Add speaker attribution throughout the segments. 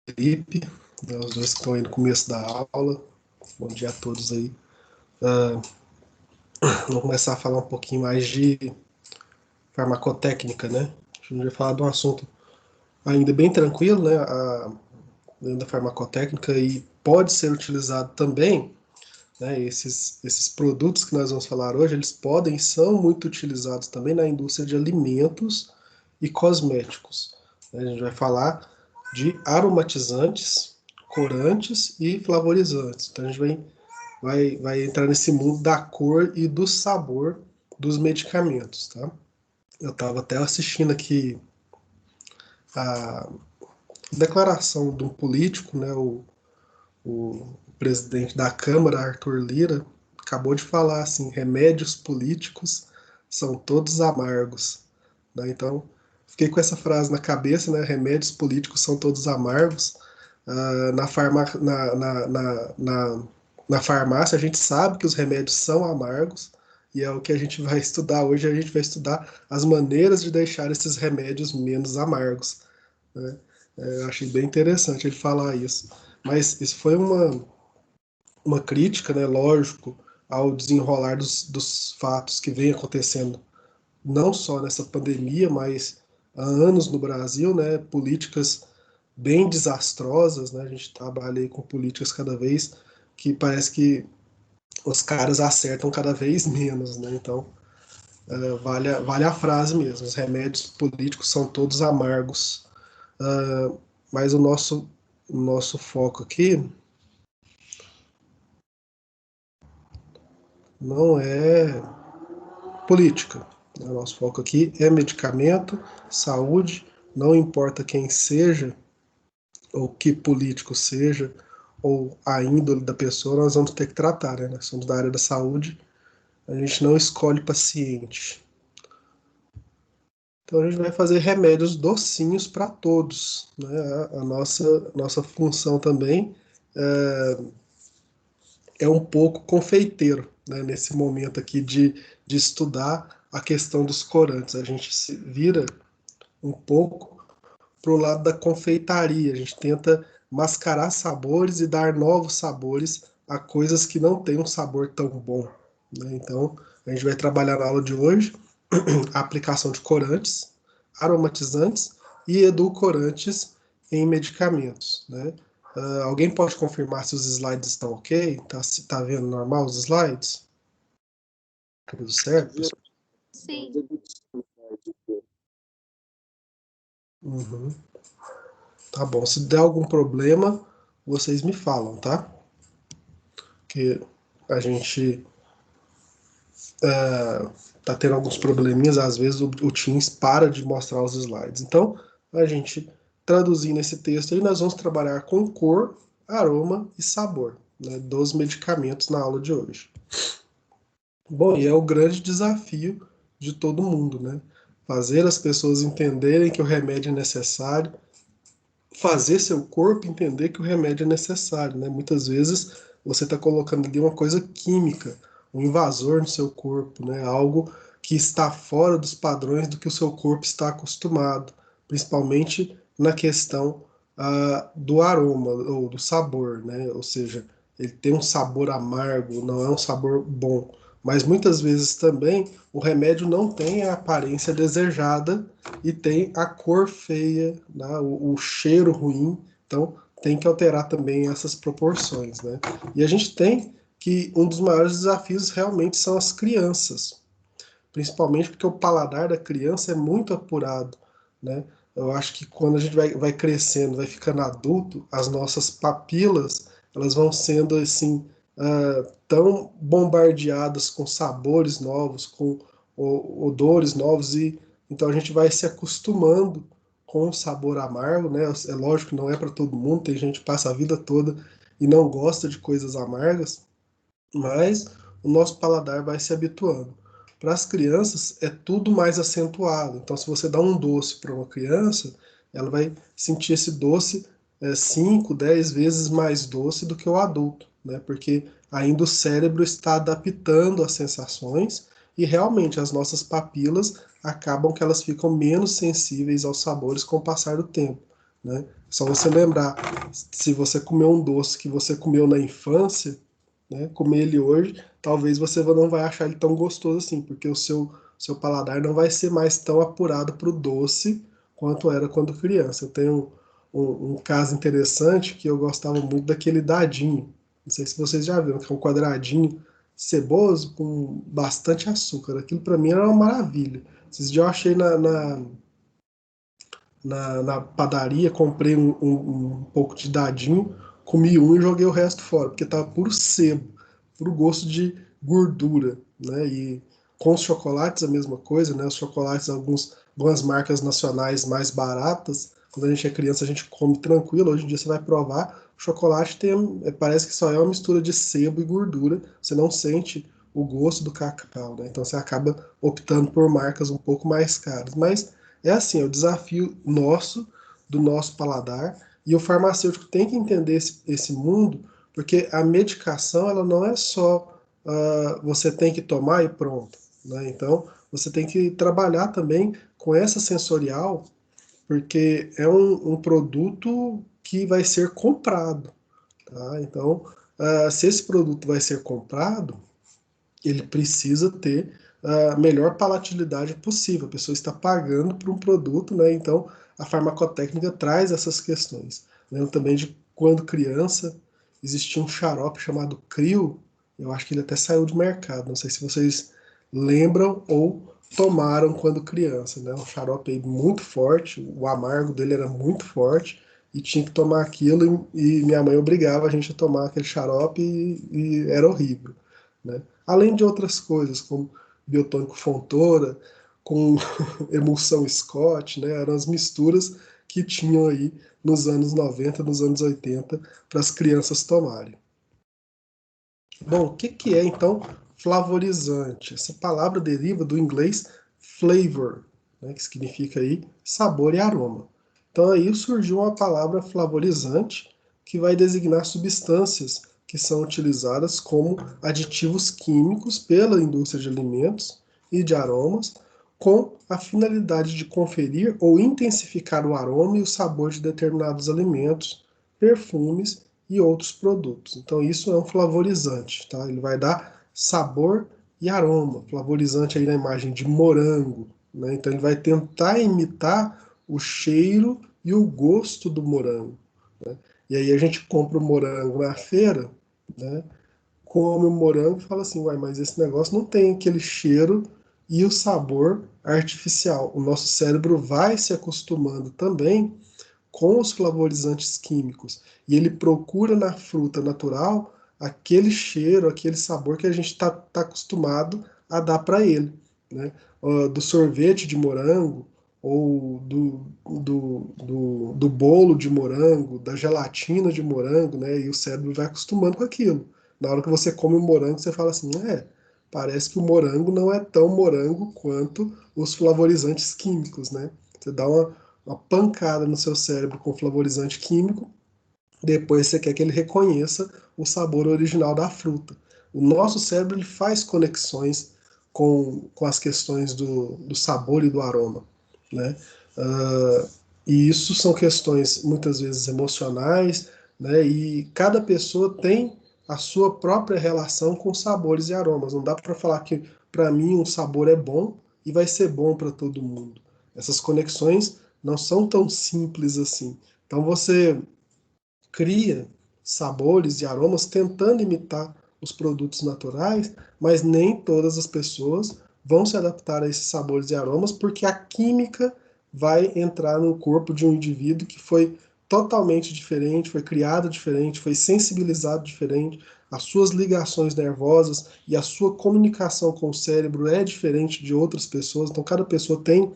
Speaker 1: Felipe, né, os dois que estão aí no começo da aula. Bom dia a todos aí. Vamos começar a falar um pouquinho mais de farmacotécnica, né? A gente vai falar de um assunto ainda bem tranquilo, né? Dentro da farmacotécnica e pode ser utilizado também, né? Esses produtos que nós vamos falar hoje, eles podem e são muito utilizados também na indústria de alimentos e cosméticos. A gente vai falar de aromatizantes, corantes e flavorizantes. Então a gente vai entrar nesse mundo da cor e do sabor dos medicamentos, tá? Eu estava até assistindo aqui a declaração de um político, né, o presidente da Câmara, Arthur Lira, acabou de falar assim, remédios políticos são todos amargos, né? Então, fiquei com essa frase na cabeça, né, remédios políticos são todos amargos. Na farmácia, a gente sabe que os remédios são amargos, e é o que a gente vai estudar hoje. A gente vai estudar as maneiras de deixar esses remédios menos amargos, né? Eu achei bem interessante ele falar isso. Mas isso foi uma crítica, né, lógico, ao desenrolar dos fatos que vem acontecendo, não só nessa pandemia, mas há anos no Brasil, né, políticas bem desastrosas, né, a gente trabalha aí com políticas cada vez que parece que os caras acertam cada vez menos, né, então vale a frase mesmo, os remédios políticos são todos amargos. Mas o nosso foco aqui não é política. O nosso foco aqui é medicamento, saúde, não importa quem seja, ou que político seja, ou a índole da pessoa, nós vamos ter que tratar, né? Nós somos da área da saúde, a gente não escolhe paciente. Então a gente vai fazer remédios docinhos para todos, né? A nossa função também é um pouco confeiteiro, né? Nesse momento aqui de estudar a questão dos corantes. A gente se vira um pouco para o lado da confeitaria. A gente tenta mascarar sabores e dar novos sabores a coisas que não têm um sabor tão bom, né? Então, a gente vai trabalhar na aula de hoje a aplicação de corantes, aromatizantes e edulcorantes em medicamentos, né? Alguém pode confirmar se os slides estão ok? Tá vendo normal os slides? Tudo certo, pessoal?
Speaker 2: Sim.
Speaker 1: Uhum. Tá bom. Se der algum problema, vocês me falam, tá? Que a gente tá tendo alguns probleminhas, às vezes o Teams para de mostrar os slides. Então, a gente traduzindo esse texto aí, nós vamos trabalhar com cor, aroma e sabor, né, dos medicamentos na aula de hoje. Bom, e é o grande desafio de todo mundo, né? Fazer as pessoas entenderem que o remédio é necessário, fazer seu corpo entender que o remédio é necessário, né? Muitas vezes você está colocando ali uma coisa química, um invasor no seu corpo, né? Algo que está fora dos padrões do que o seu corpo está acostumado, principalmente na questão do aroma ou do sabor, né? Ou seja, ele tem um sabor amargo, não é um sabor bom. Mas muitas vezes também o remédio não tem a aparência desejada e tem a cor feia, né, o cheiro ruim, então tem que alterar também essas proporções, né? E a gente tem que um dos maiores desafios realmente são as crianças, principalmente porque o paladar da criança é muito apurado, né? Eu acho que quando a gente vai crescendo, vai ficando adulto, as nossas papilas elas vão sendo assim tão bombardeadas com sabores novos, com odores novos e então a gente vai se acostumando com o sabor amargo, né? É lógico que não é para todo mundo, tem gente que passa a vida toda e não gosta de coisas amargas, mas o nosso paladar vai se habituando. Para as crianças é tudo mais acentuado. Então, se você dá um doce para uma criança, ela vai sentir esse doce 5, 10 vezes mais doce do que o adulto, né? Porque ainda o cérebro está adaptando as sensações e realmente as nossas papilas acabam que elas ficam menos sensíveis aos sabores com o passar do tempo. né? Só você lembrar, se você comer um doce que você comeu na infância, né, comer ele hoje, talvez você não vai achar ele tão gostoso assim, porque o seu paladar não vai ser mais tão apurado para o doce quanto era quando criança. Eu tenho um caso interessante que eu gostava muito daquele dadinho. Não sei se vocês já viram, que é um quadradinho ceboso com bastante açúcar. Aquilo para mim era uma maravilha. Esses dias eu achei na padaria, comprei um pouco de dadinho, comi um e joguei o resto fora, porque tava puro sebo, puro gosto de gordura, né? E com os chocolates a mesma coisa, né? Os chocolates, algumas marcas nacionais mais baratas, quando a gente é criança a gente come tranquilo, hoje em dia você vai provar, o chocolate parece que só é uma mistura de sebo e gordura, você não sente o gosto do cacau, né? Então você acaba optando por marcas um pouco mais caras, mas é assim, é o desafio nosso, do nosso paladar, e o farmacêutico tem que entender esse mundo, porque a medicação, ela não é só você tem que tomar e pronto, né? Então, você tem que trabalhar também com essa sensorial, porque é um produto que vai ser comprado, tá? Então, se esse produto vai ser comprado, ele precisa ter a melhor palatilidade possível. A pessoa está pagando por um produto, né? Então a farmacotécnica traz essas questões. Lembro também de quando criança existia um xarope chamado Crio, eu acho que ele até saiu do mercado, não sei se vocês lembram ou tomaram quando criança, né? Um xarope muito forte, o amargo dele era muito forte e tinha que tomar aquilo e minha mãe obrigava a gente a tomar aquele xarope e era horrível, né? Além de outras coisas, como biotônico Fontoura, com emulsão Scott, né? Eram as misturas que tinham aí nos anos 90, nos anos 80, para as crianças tomarem. Bom, o que, que é então flavorizante? Essa palavra deriva do inglês flavor, né? Que significa aí sabor e aroma. Então aí surgiu uma palavra flavorizante que vai designar substâncias que são utilizadas como aditivos químicos pela indústria de alimentos e de aromas, com a finalidade de conferir ou intensificar o aroma e o sabor de determinados alimentos, perfumes e outros produtos. Então isso é um flavorizante, tá? Ele vai dar sabor e aroma. Flavorizante aí na imagem de morango, né? Então ele vai tentar imitar o cheiro e o gosto do morango, né? E aí a gente compra o morango na feira, né? Come o morango e fala assim, uai, mas esse negócio não tem aquele cheiro e o sabor artificial. O nosso cérebro vai se acostumando também com os flavorizantes químicos e ele procura na fruta natural aquele cheiro, aquele sabor que a gente tá acostumado a dar para ele, né? Do sorvete de morango ou do bolo de morango, da gelatina de morango, né? E o cérebro vai acostumando com aquilo. Na hora que você come o morango, você fala assim, parece que o morango não é tão morango quanto os flavorizantes químicos, né? Você dá uma pancada no seu cérebro com flavorizante químico, depois você quer que ele reconheça o sabor original da fruta. O nosso cérebro ele faz conexões com as questões do sabor e do aroma, né? Uh, e isso são questões muitas vezes emocionais, né? E cada pessoa tem a sua própria relação com sabores e aromas. Não dá para falar que para mim um sabor é bom e vai ser bom para todo mundo. Essas conexões não são tão simples assim. Então você cria sabores e aromas tentando imitar os produtos naturais, mas nem todas as pessoas vão se adaptar a esses sabores e aromas porque a química vai entrar no corpo de um indivíduo que foi totalmente diferente, foi criado diferente, foi sensibilizado diferente, as suas ligações nervosas e a sua comunicação com o cérebro é diferente de outras pessoas, então cada pessoa tem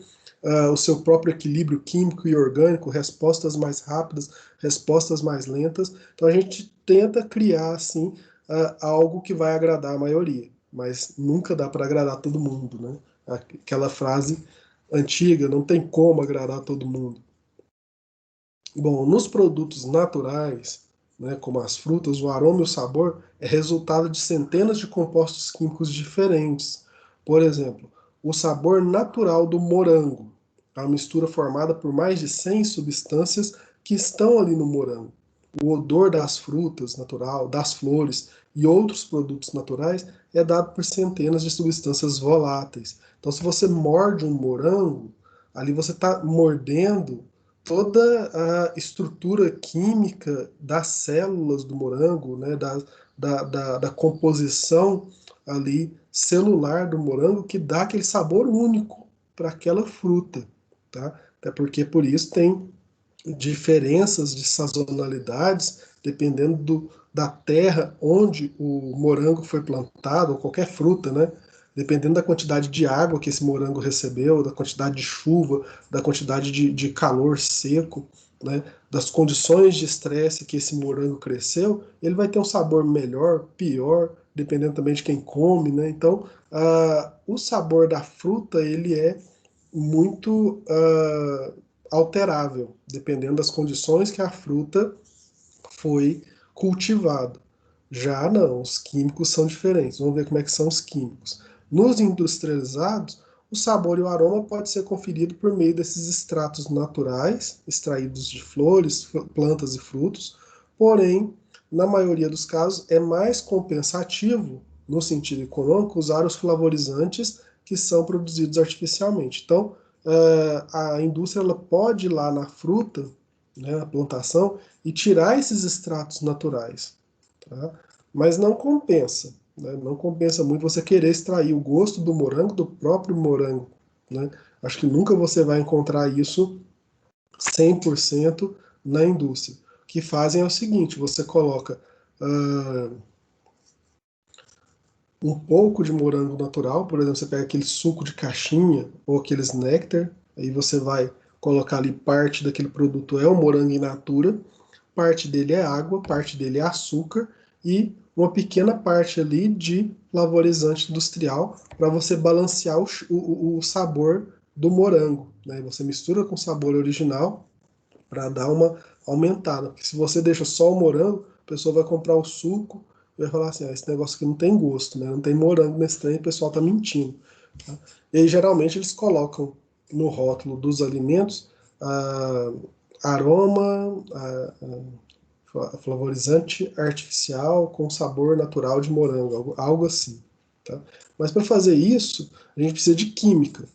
Speaker 1: o seu próprio equilíbrio químico e orgânico, respostas mais rápidas, respostas mais lentas. Então a gente tenta criar assim algo que vai agradar a maioria, mas nunca dá para agradar todo mundo, né? Aquela frase antiga, não tem como agradar todo mundo. Bom, nos produtos naturais, né, como as frutas, o aroma e o sabor é resultado de centenas de compostos químicos diferentes. Por exemplo, o sabor natural do morango é uma mistura formada por mais de 100 substâncias que estão ali no morango. O odor das frutas natural, das flores e outros produtos naturais é dado por centenas de substâncias voláteis. Então, se você morde um morango, ali você está mordendo toda a estrutura química das células do morango, né, da composição ali celular do morango, que dá aquele sabor único para aquela fruta, tá? Até porque por isso tem diferenças de sazonalidades dependendo da terra onde o morango foi plantado, ou qualquer fruta, né? Dependendo da quantidade de água que esse morango recebeu, da quantidade de chuva, da quantidade de calor seco, né? Das condições de estresse que esse morango cresceu, ele vai ter um sabor melhor, pior, dependendo também de quem come, né? Então, o sabor da fruta, ele é muito alterável, dependendo das condições que a fruta foi cultivada. Já não, os químicos são diferentes. Vamos ver como é que são os químicos. Nos industrializados, o sabor e o aroma pode ser conferido por meio desses extratos naturais, extraídos de flores, plantas e frutos, porém, na maioria dos casos, é mais compensativo, no sentido econômico, usar os flavorizantes que são produzidos artificialmente. Então, a indústria ela pode ir lá na fruta, né, na plantação, e tirar esses extratos naturais. Tá? Mas não compensa. Né? Não compensa muito você querer extrair o gosto do morango do próprio morango. Né? Acho que nunca você vai encontrar isso 100% na indústria. O que fazem é o seguinte, você coloca um pouco de morango natural, por exemplo, você pega aquele suco de caixinha ou aqueles néctar, aí você vai colocar ali parte daquele produto é o morango in natura, parte dele é água, parte dele é açúcar e uma pequena parte ali de flavorizante industrial para você balancear o sabor do morango. Né? Você mistura com o sabor original para dar uma aumentada. Porque se você deixa só o morango, a pessoa vai comprar o suco e vai falar assim, esse negócio aqui não tem gosto, né? Não tem morango nesse trem, o pessoal está mentindo. Tá? E aí, geralmente, eles colocam no rótulo dos alimentos aroma, flavorizante artificial com sabor natural de morango, algo assim. Tá? Mas para fazer isso, a gente precisa de química.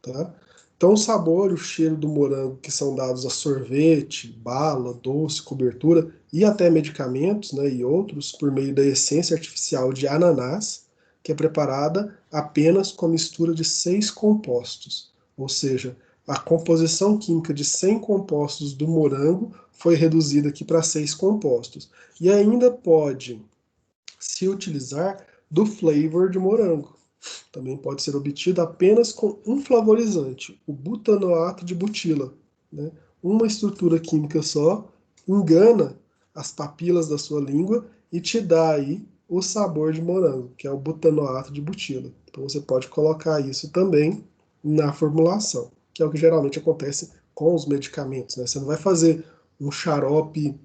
Speaker 1: Tá? Então, o sabor e o cheiro do morango que são dados a sorvete, bala, doce, cobertura e até medicamentos, né, e outros, por meio da essência artificial de ananás, que é preparada apenas com a mistura de 6 compostos. Ou seja, a composição química de 100 compostos do morango foi reduzida aqui para 6 compostos. E ainda pode se utilizar do flavor de morango. Também pode ser obtido apenas com um flavorizante, o butanoato de butila. Né? Uma estrutura química só engana as papilas da sua língua e te dá aí o sabor de morango, que é o butanoato de butila. Então você pode colocar isso também na formulação, que é o que geralmente acontece com os medicamentos. Né? Você não vai fazer um xarope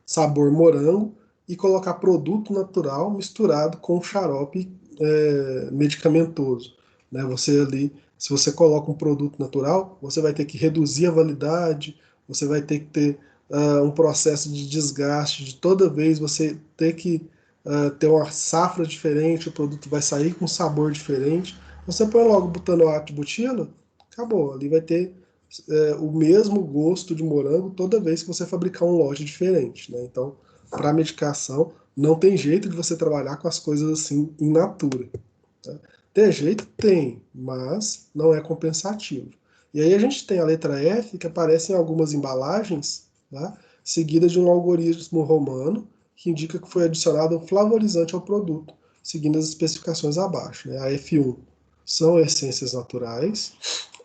Speaker 1: sabor morango e colocar produto natural misturado com xarope medicamentoso. Né? Você ali, se você coloca um produto natural, você vai ter que reduzir a validade, você vai ter que ter um processo de desgaste, de toda vez você ter que ter uma safra diferente, o produto vai sair com sabor diferente. Você põe logo butanoato de butila, acabou, ali vai ter o mesmo gosto de morango toda vez que você fabricar um lote diferente. Né? Então, para medicação, não tem jeito de você trabalhar com as coisas assim in natura. Tá? Tem jeito? Tem, mas não é compensativo. E aí a gente tem a letra F, que aparece em algumas embalagens, tá? Seguida de um algoritmo romano, que indica que foi adicionado um flavorizante ao produto, seguindo as especificações abaixo. Né? A F1 são essências naturais,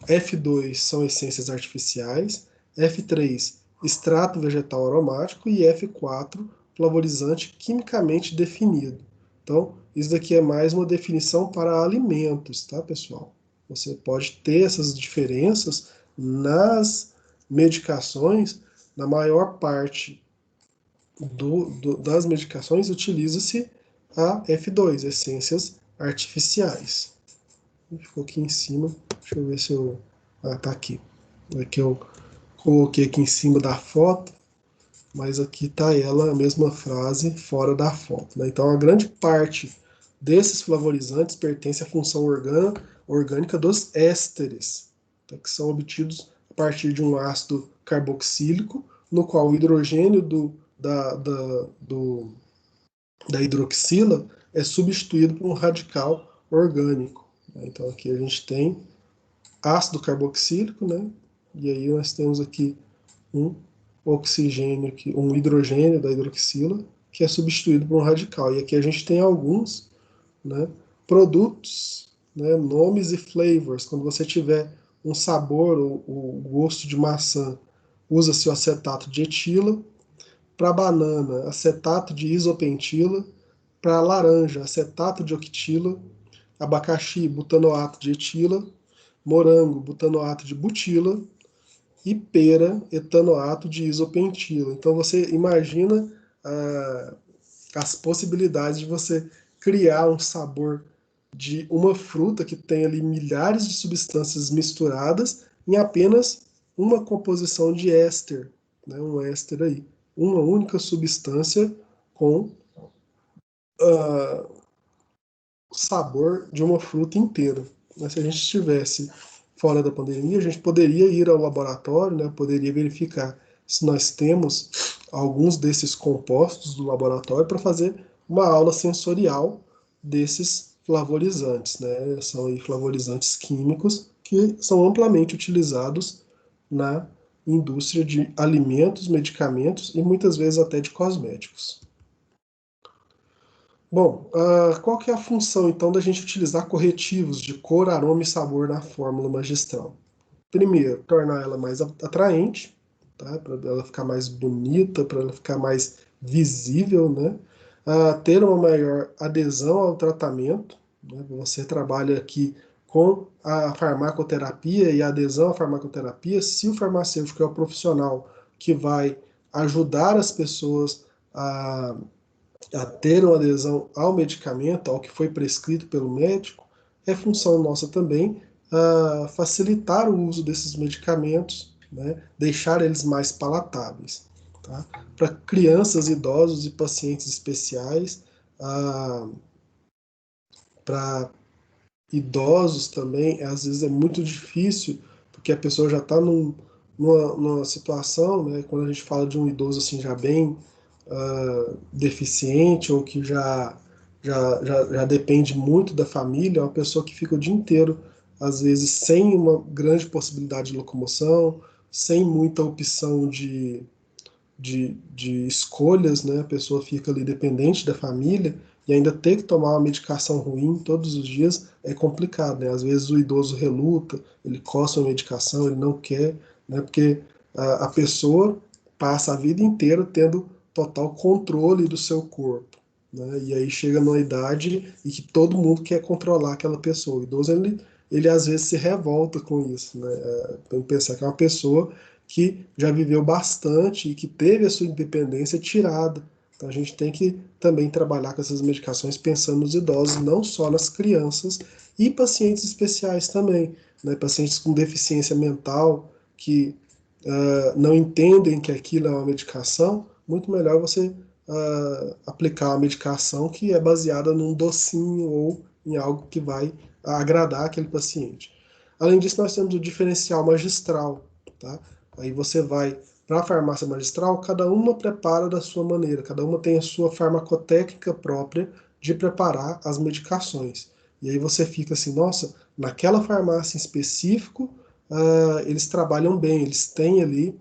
Speaker 1: F2 são essências artificiais, F3 extrato vegetal aromático e F4 flavorizante quimicamente definido. Então, isso daqui é mais uma definição para alimentos, tá, pessoal? Você pode ter essas diferenças nas medicações, na maior parte das medicações utiliza-se a F2, essências artificiais. Ficou aqui em cima, deixa eu ver se eu... Ah, tá aqui. É que eu coloquei aqui em cima da foto, mas aqui está ela, a mesma frase, fora da foto, né? Então, a grande parte desses flavorizantes pertence à função orgânica dos ésteres, tá? Que são obtidos a partir de um ácido carboxílico, no qual o hidrogênio da hidroxila é substituído por um radical orgânico, né? Então, aqui a gente tem ácido carboxílico, né? E aí nós temos aqui um oxigênio, aqui, um hidrogênio da hidroxila, que é substituído por um radical. E aqui a gente tem alguns, né, produtos, né, nomes e flavors. Quando você tiver um sabor ou o gosto de maçã, usa-se o acetato de etila. Para banana, acetato de isopentila. Para laranja, acetato de octila. Abacaxi, butanoato de etila. Morango, butanoato de butila. E pera, etanoato de isopentila. Então você imagina as possibilidades de você criar um sabor de uma fruta que tem ali milhares de substâncias misturadas em apenas uma composição de éster, né? Um éster aí, uma única substância com o sabor de uma fruta inteira. Mas se a gente estivesse fora da pandemia, a gente poderia ir ao laboratório, né? Poderia verificar se nós temos alguns desses compostos do laboratório para fazer uma aula sensorial desses flavorizantes, né? São aí flavorizantes químicos que são amplamente utilizados na indústria de alimentos, medicamentos e muitas vezes até de cosméticos. Bom, qual que é a função então da gente utilizar corretivos de cor, aroma e sabor na fórmula magistral? Primeiro, tornar ela mais atraente, tá? Para ela ficar mais bonita, para ela ficar mais visível, né? Ter uma maior adesão ao tratamento, né? Você trabalha aqui com a farmacoterapia e a adesão à farmacoterapia, se o farmacêutico é o profissional que vai ajudar as pessoas a ter uma adesão ao medicamento, ao que foi prescrito pelo médico, é função nossa também facilitar o uso desses medicamentos, né, deixar eles mais palatáveis. Tá? Para crianças, idosos e pacientes especiais, para idosos também, às vezes é muito difícil, porque a pessoa já está numa situação, né, quando a gente fala de um idoso assim já bem deficiente ou que já depende muito da família, é uma pessoa que fica o dia inteiro, às vezes, sem uma grande possibilidade de locomoção, sem muita opção de escolhas, né? A pessoa fica ali dependente da família e ainda ter que tomar uma medicação ruim todos os dias é complicado, né? Às vezes o idoso reluta, ele coça a medicação, ele não quer, né? Porque a pessoa passa a vida inteira tendo total controle do seu corpo, né? E aí chega numa idade e que todo mundo quer controlar aquela pessoa. O idoso, ele às vezes se revolta com isso, né? Tem que pensar que é uma pessoa que já viveu bastante e que teve a sua independência tirada. Então a gente tem que também trabalhar com essas medicações pensando nos idosos, não só nas crianças e pacientes especiais também, né? Pacientes com deficiência mental que não entendem que aquilo é uma medicação, muito melhor você aplicar uma medicação que é baseada num docinho ou em algo que vai agradar aquele paciente. Além disso, nós temos o diferencial magistral, tá? Aí você vai para a farmácia magistral, cada uma prepara da sua maneira, cada uma tem a sua farmacotécnica própria de preparar as medicações. E aí você fica assim, nossa, naquela farmácia em específico, eles trabalham bem, eles têm ali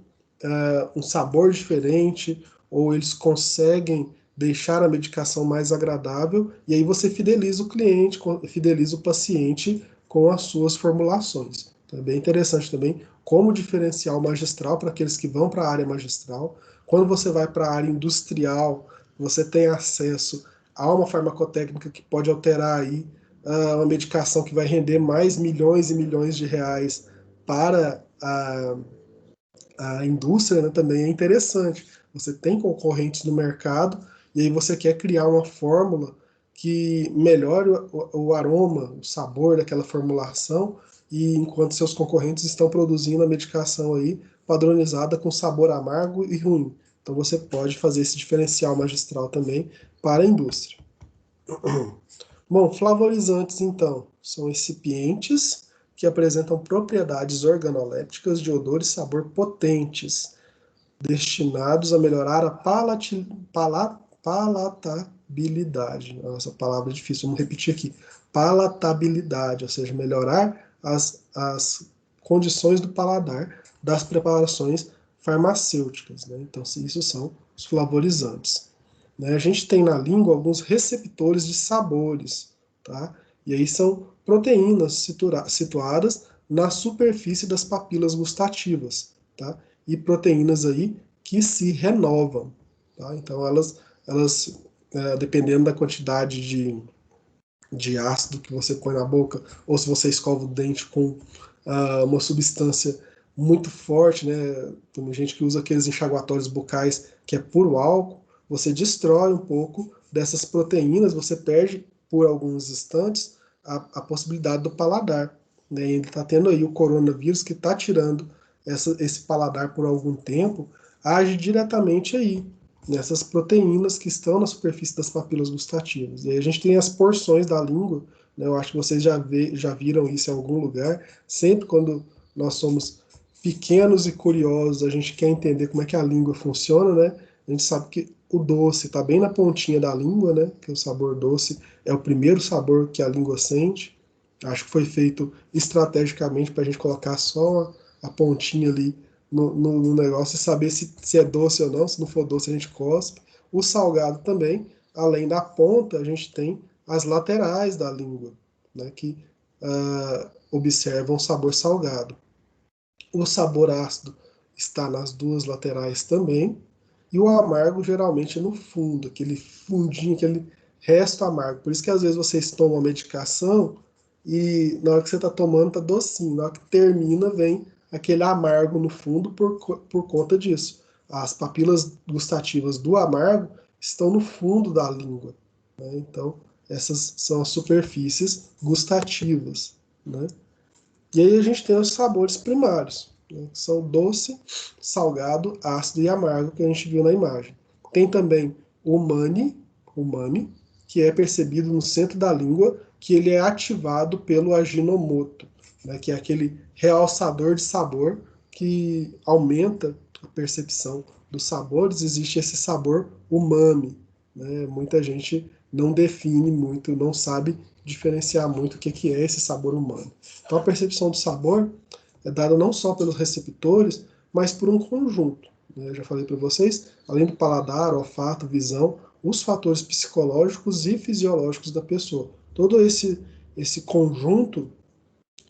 Speaker 1: um sabor diferente, ou eles conseguem deixar a medicação mais agradável, e aí você fideliza o cliente, fideliza o paciente com as suas formulações. Então é bem interessante também como diferencial magistral para aqueles que vão para a área magistral. Quando você vai para a área industrial, você tem acesso a uma farmacotécnica que pode alterar aí uma medicação que vai render mais milhões e milhões de reais para a indústria, né, também é interessante. Você tem concorrentes no mercado e aí você quer criar uma fórmula que melhore o aroma, o sabor daquela formulação, e enquanto seus concorrentes estão produzindo a medicação aí padronizada com sabor amargo e ruim. Então você pode fazer esse diferencial magistral também para a indústria. Bom, flavorizantes então são excipientes que apresentam propriedades organolépticas de odor e sabor potentes, destinados a melhorar a palatabilidade. Nossa, palavra difícil, vamos repetir aqui. Palatabilidade, ou seja, melhorar as condições do paladar das preparações farmacêuticas, né? Então, isso são os flavorizantes. Né? A gente tem na língua alguns receptores de sabores, tá? E aí são proteínas situadas na superfície das papilas gustativas, tá? E proteínas aí que se renovam, tá? Então elas dependendo da quantidade de ácido que você põe na boca, ou se você escova o dente com uma substância muito forte, né? Tem gente que usa aqueles enxaguatórios bucais que é puro álcool, você destrói um pouco dessas proteínas, você perde por alguns instantes a possibilidade do paladar. Né? E ele está tendo aí o coronavírus que está tirando esse paladar por algum tempo, age diretamente aí, nessas proteínas que estão na superfície das papilas gustativas. E aí a gente tem as porções da língua, né? Eu acho que vocês já viram isso em algum lugar. Sempre quando nós somos pequenos e curiosos, a gente quer entender como é que a língua funciona, né? A gente sabe que o doce está bem na pontinha da língua, né? Que o sabor doce é o primeiro sabor que a língua sente. Acho que foi feito estrategicamente para a gente colocar só a pontinha ali no negócio e saber se é doce ou não. Se não for doce, a gente cospe. O salgado também, além da ponta, a gente tem as laterais da língua, né, que observam o sabor salgado. O sabor ácido está nas duas laterais também. E o amargo geralmente é no fundo, aquele fundinho, aquele resto amargo. Por isso que às vezes vocês tomam a medicação e na hora que você está tomando está docinho. Na hora que termina vem aquele amargo no fundo por conta disso. As papilas gustativas do amargo estão no fundo da língua. Né? Então essas são as superfícies gustativas. Né? E aí a gente tem os sabores primários, né, que são doce, salgado, ácido e amargo, que a gente viu na imagem. Tem também o umami, que é percebido no centro da língua, que ele é ativado pelo Ajinomoto, né, que é aquele realçador de sabor que aumenta a percepção dos sabores. Existe esse sabor umami. Né? Muita gente não define muito, não sabe diferenciar muito o que é esse sabor humano. Então a percepção do sabor é dada não só pelos receptores, mas por um conjunto. Né? Eu já falei para vocês, além do paladar, olfato, visão, os fatores psicológicos e fisiológicos da pessoa. Todo esse conjunto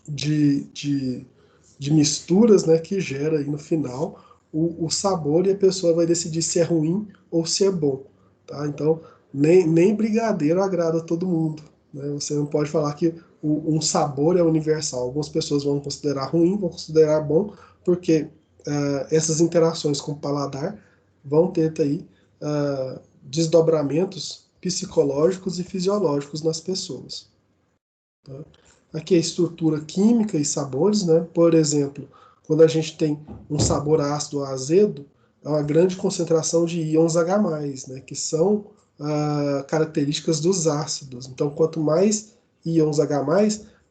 Speaker 1: de misturas, né, que gera aí no final o sabor, e a pessoa vai decidir se é ruim ou se é bom. Tá? Então, nem brigadeiro agrada a todo mundo. Né? Você não pode falar que um sabor é universal. Algumas pessoas vão considerar ruim, vão considerar bom, porque essas interações com o paladar vão ter aí desdobramentos psicológicos e fisiológicos nas pessoas. Tá? Aqui é estrutura química e sabores, né? Por exemplo, quando a gente tem um sabor ácido ou azedo, é uma grande concentração de íons H+, né? Que são características dos ácidos. Então, quanto mais íons H+,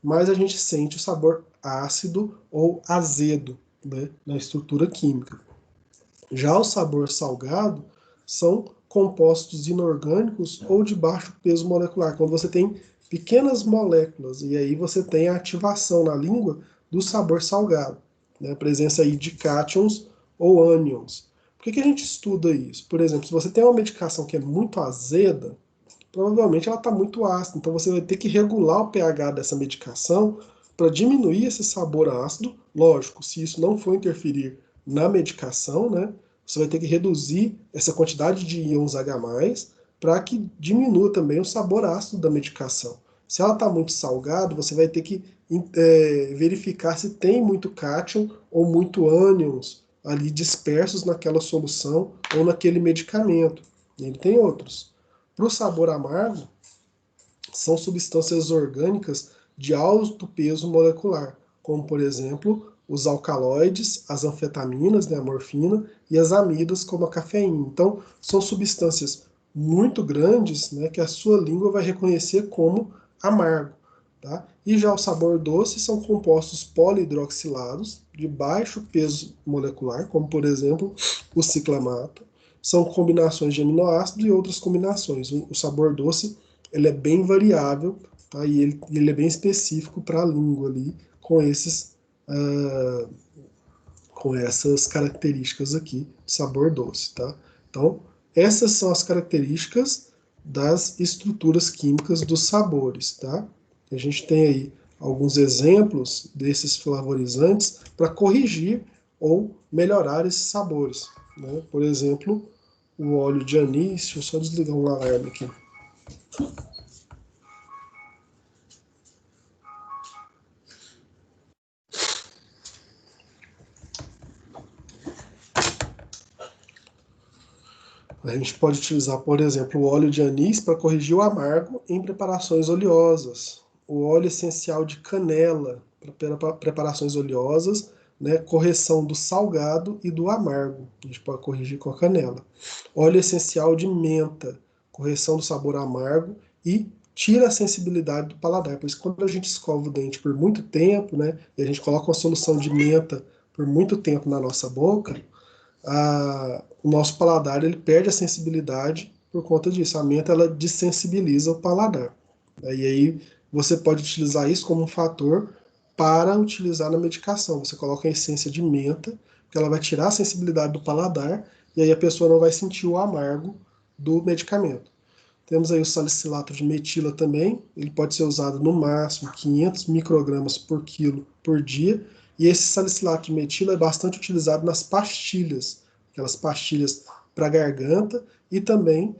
Speaker 1: mais a gente sente o sabor ácido ou azedo, né? Na estrutura química. Já o sabor salgado são compostos inorgânicos ou de baixo peso molecular, quando você tem pequenas moléculas, e aí você tem a ativação na língua do sabor salgado, né? A presença aí de cátions ou ânions. Por que a gente estuda isso? Por exemplo, se você tem uma medicação que é muito azeda, provavelmente ela está muito ácida, então você vai ter que regular o pH dessa medicação para diminuir esse sabor ácido. Lógico, se isso não for interferir na medicação, né, você vai ter que reduzir essa quantidade de íons H+, para que diminua também o sabor ácido da medicação. Se ela está muito salgada, você vai ter que verificar se tem muito cátion ou muito ânions ali dispersos naquela solução ou naquele medicamento. E ele tem outros. Para o sabor amargo, são substâncias orgânicas de alto peso molecular, como por exemplo os alcaloides, as anfetaminas, né, a morfina, e as amidas, como a cafeína. Então, são substâncias muito grandes, né, que a sua língua vai reconhecer como amargo. Tá? E já o sabor doce são compostos polihidroxilados de baixo peso molecular, como por exemplo o ciclamato. São combinações de aminoácidos e outras combinações. O sabor doce ele é bem variável, tá? E ele é bem específico para a língua ali, com uh, com essas características aqui de sabor doce. Tá? Então, essas são as características das estruturas químicas dos sabores. Tá? A gente tem aí alguns exemplos desses flavorizantes para corrigir ou melhorar esses sabores. Né? Por exemplo, o óleo de anis, deixa eu só desligar um alarme aqui. A gente pode utilizar, por exemplo, o óleo de anis para corrigir o amargo em preparações oleosas. O óleo essencial de canela para preparações oleosas, né, correção do salgado e do amargo. A gente pode corrigir com a canela. Óleo essencial de menta, correção do sabor amargo e tira a sensibilidade do paladar. Por isso, quando a gente escova o dente por muito tempo, né, e a gente coloca uma solução de menta por muito tempo na nossa boca, o nosso paladar ele perde a sensibilidade por conta disso. A menta ela desensibiliza o paladar. E aí você pode utilizar isso como um fator para utilizar na medicação. Você coloca a essência de menta, que ela vai tirar a sensibilidade do paladar, e aí a pessoa não vai sentir o amargo do medicamento. Temos aí o salicilato de metila também, ele pode ser usado no máximo 500 microgramas por quilo por dia, e esse salicilato de metila é bastante utilizado nas pastilhas, aquelas pastilhas para garganta, e também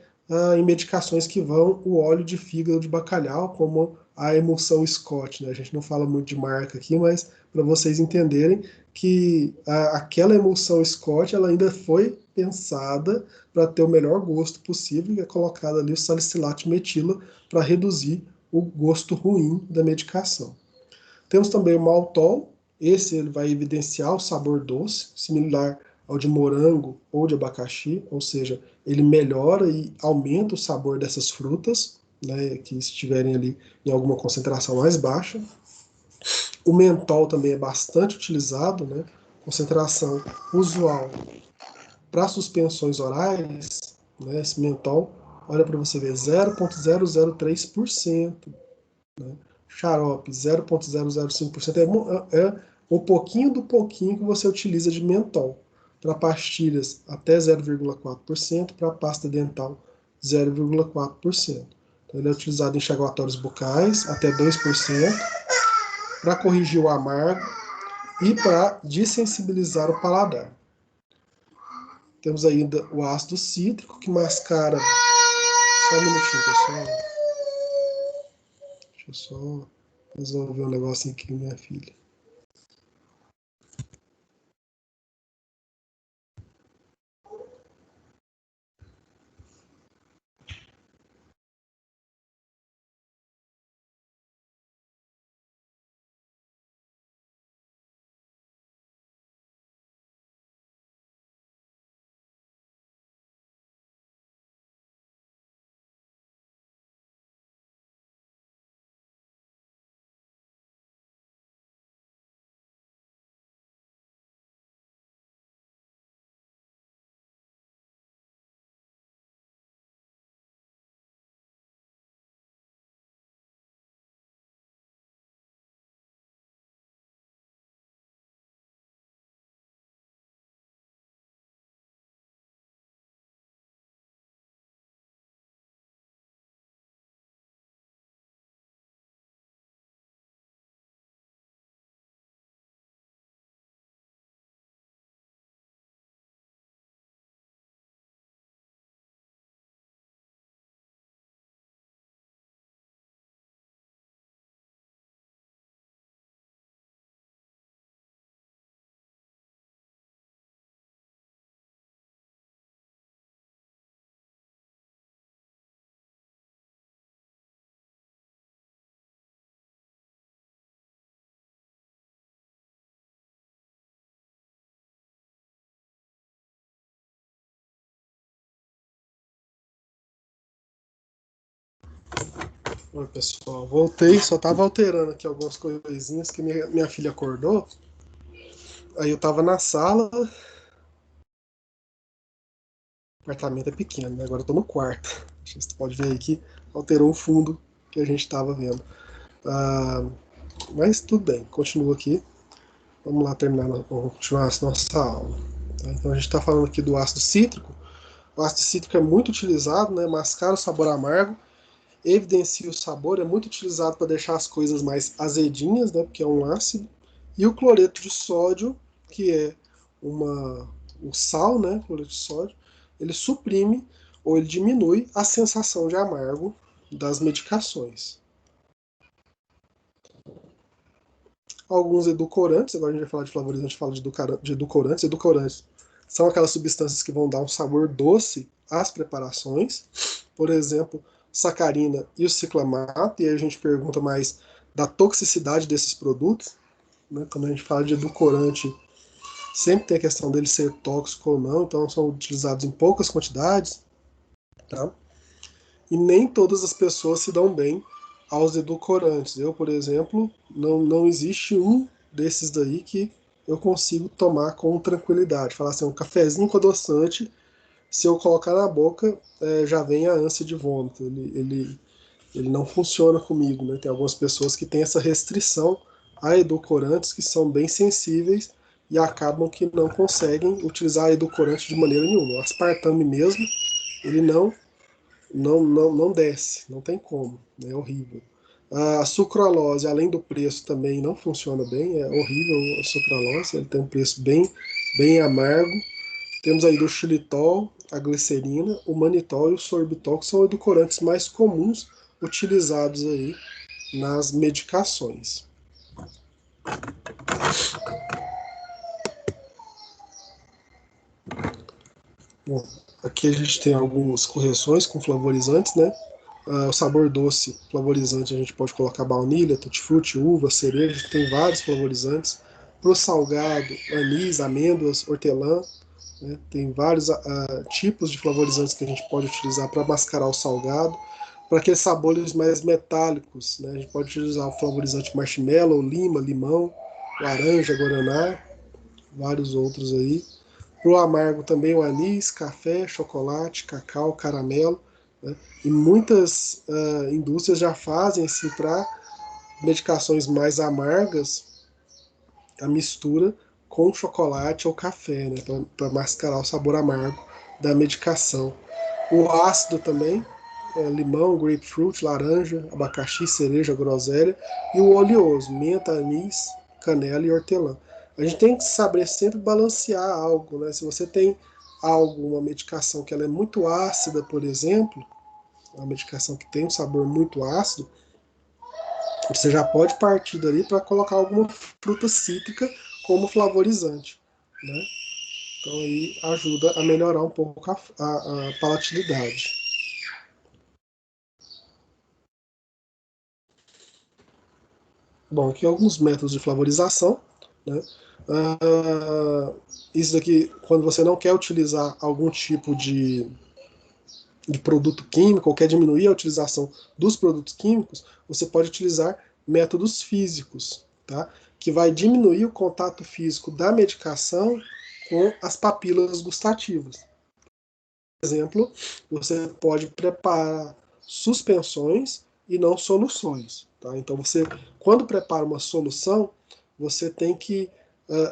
Speaker 1: em medicações que vão o óleo de fígado de bacalhau, como a emulsão Scott. Né? A gente não fala muito de marca aqui, mas para vocês entenderem que aquela emulsão Scott ela ainda foi pensada para ter o melhor gosto possível e é colocado ali o salicilato de metila para reduzir o gosto ruim da medicação. Temos também o maltol, esse ele vai evidenciar o sabor doce, similar ao de morango ou de abacaxi, ou seja, ele melhora e aumenta o sabor dessas frutas, né, que estiverem ali em alguma concentração mais baixa. O mentol também é bastante utilizado, né, concentração usual para suspensões orais, né, esse mentol, olha para você ver, 0,003%. Né? Xarope, 0,005%. É um pouquinho do pouquinho que você utiliza de mentol. Para pastilhas, até 0,4%. Para pasta dental, 0,4%. Então, ele é utilizado em enxaguatórios bucais, até 2%. Para corrigir o amargo e para desensibilizar o paladar. Temos ainda o ácido cítrico, que mascara. Só um minutinho, pessoal. Deixa eu só resolver um negocinho aqui com minha filha. Oi, pessoal, voltei, só tava alterando aqui algumas coisinhas que minha filha acordou. Aí eu tava na sala, o apartamento é pequeno, né? Agora eu tô no quarto. Você pode ver aí que alterou o fundo que a gente tava vendo. Ah, mas tudo bem, continua aqui. Vamos lá terminar, vamos continuar a nossa aula. Tá? Então a gente está falando aqui do ácido cítrico. O ácido cítrico é muito utilizado, né? Mascara o sabor amargo, evidencia o sabor, é muito utilizado para deixar as coisas mais azedinhas, né? Porque é um ácido. E o cloreto de sódio, que é o sal, né? Cloreto de sódio, ele suprime ou ele diminui a sensação de amargo das medicações. Alguns edulcorantes, agora a gente vai falar de flavorizante, a gente fala de edulcorantes. Edulcorantes são aquelas substâncias que vão dar um sabor doce às preparações, por exemplo, sacarina e o ciclamato, e aí a gente pergunta mais da toxicidade desses produtos, né? Quando a gente fala de edulcorante, sempre tem a questão dele ser tóxico ou não, então são utilizados em poucas quantidades, tá? E nem todas as pessoas se dão bem aos edulcorantes. Eu, por exemplo, não existe um desses daí que eu consigo tomar com tranquilidade. Falar assim, um cafezinho com adoçante, se eu colocar na boca, já vem a ânsia de vômito. Ele não funciona comigo, né? Tem algumas pessoas que têm essa restrição a edulcorantes que são bem sensíveis e acabam que não conseguem utilizar edulcorante de maneira nenhuma. O aspartame mesmo, ele não desce, não tem como, né? É horrível. A sucralose, além do preço, também não funciona bem, é horrível a sucralose, ele tem um preço bem amargo. Temos aí do xilitol, a glicerina, o manitol e o sorbitol, que são edulcorantes mais comuns utilizados aí nas medicações. Bom, aqui a gente tem algumas correções com flavorizantes, né? O sabor doce, flavorizante, a gente pode colocar baunilha, tutti-frutti, uva, cereja, tem vários flavorizantes. Para o salgado, anis, amêndoas, hortelã, né? Tem vários tipos de flavorizantes que a gente pode utilizar para mascarar o salgado. Para aqueles sabores mais metálicos, né? A gente pode utilizar o flavorizante marshmallow, lima, limão, laranja, guaraná, vários outros aí. Pro amargo também o anis, café, chocolate, cacau, caramelo, né? E muitas indústrias já fazem assim para medicações mais amargas a mistura com chocolate ou café, né? Para mascarar o sabor amargo da medicação. O ácido também, limão, grapefruit, laranja, abacaxi, cereja, groselha. E o oleoso, menta, anis, canela e hortelã. A gente tem que saber sempre balancear algo, né? Se você tem algo, uma medicação que ela é muito ácida, por exemplo, uma medicação que tem um sabor muito ácido, você já pode partir dali para colocar alguma fruta cítrica como flavorizante, né? Então aí ajuda a melhorar um pouco a palatilidade. Bom, aqui alguns métodos de flavorização, né? Ah, isso daqui, quando você não quer utilizar algum tipo de produto químico ou quer diminuir a utilização dos produtos químicos, você pode utilizar métodos físicos, tá? Que vai diminuir o contato físico da medicação com as papilas gustativas. Por exemplo, você pode preparar suspensões e não soluções, tá? Então você, quando prepara uma solução, você tem que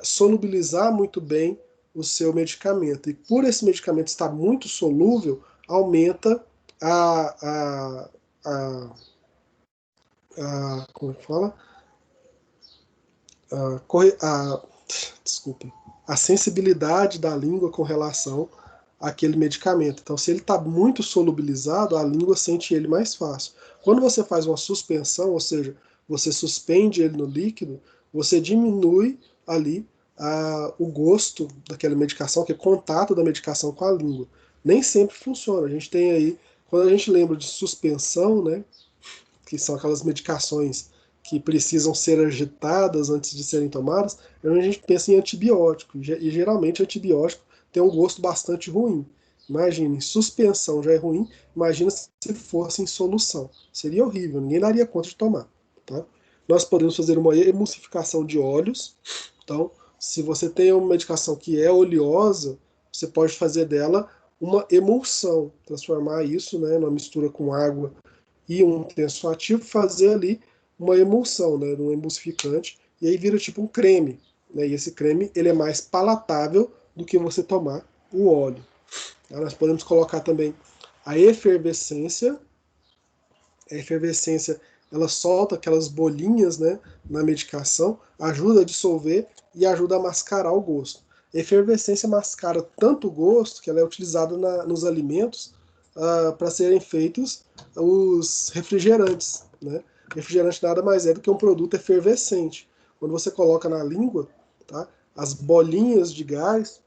Speaker 1: solubilizar muito bem o seu medicamento. E por esse medicamento estar muito solúvel, aumenta a, a, como é que fala? A, desculpa, a sensibilidade da língua com relação àquele medicamento. Então, se ele está muito solubilizado, a língua sente ele mais fácil. Quando você faz uma suspensão, ou seja, você suspende ele no líquido, você diminui ali o gosto daquela medicação, que é contato da medicação com a língua. Nem sempre funciona. A gente tem aí, quando a gente lembra de suspensão, né, que são aquelas medicações que precisam ser agitadas antes de serem tomadas, a gente pensa em antibiótico, e geralmente antibiótico tem um gosto bastante ruim. Imagina, em suspensão já é ruim, imagina se fosse em solução. Seria horrível, ninguém daria conta de tomar. Tá? Nós podemos fazer uma emulsificação de óleos. Então, se você tem uma medicação que é oleosa, você pode fazer dela uma emulsão, transformar isso, né, numa mistura com água e um tensoativo, fazer ali uma emulsão, né, um emulsificante, e aí vira tipo um creme. Né, e esse creme ele é mais palatável do que você tomar o óleo. Tá? Nós podemos colocar também a efervescência. A efervescência ela solta aquelas bolinhas, né, na medicação, ajuda a dissolver e ajuda a mascarar o gosto. A efervescência mascara tanto o gosto que ela é utilizada nos alimentos para serem feitos os refrigerantes. Né? Refrigerante nada mais é do que um produto efervescente. Quando você coloca na língua, tá, as bolinhas de gás